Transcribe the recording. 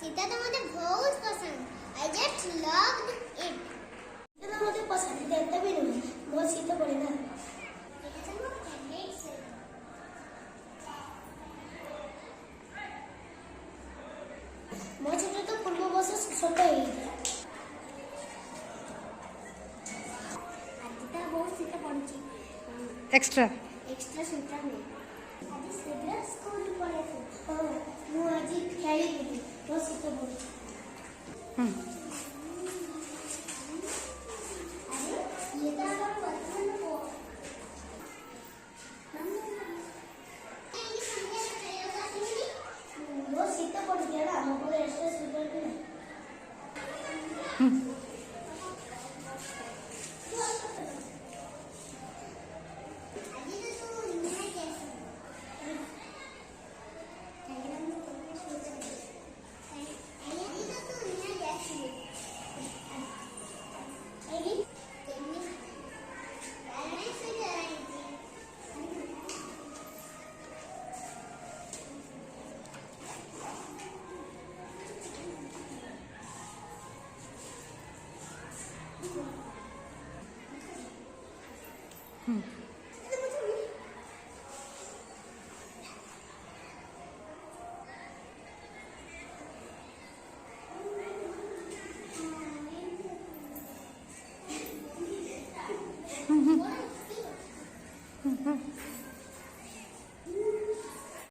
सीता तो मुझे बहुत पसंद। I just loved it. Sita तो मुझे पसंद देता भी नहीं बहुत सीता पड़े ना ମୋ ଛୋଟ ତ ପୂର୍ବ ବର୍ଷ ଛୋଟ ହେଇଥିଲା ଆଜି ତା ବହୁତ ଶୀତ ପଡୁଛି। एक्स्ट्रा ଏକ୍ସଟ୍ରା ଶୀତ ନାହିଁ। ଆଜି ଶୀଘ୍ର ସ୍କୁଲ ପଳେଇବୁ। ହଁ ମୁଁ ଆଜି ଖେଳିବି। ବହୁତ ଶୀତ ପଡୁଛି। ଆରେ ଇଏ ତ ଆମର ବର୍ତ୍ତମାନ ପୁଅ। ବହୁତ ଶୀତ ପଡୁଛି ନା ଆମ ଘରେ ଏକ୍ସଟ୍ରା ଶୀତ ବି ନାହିଁ Hmm.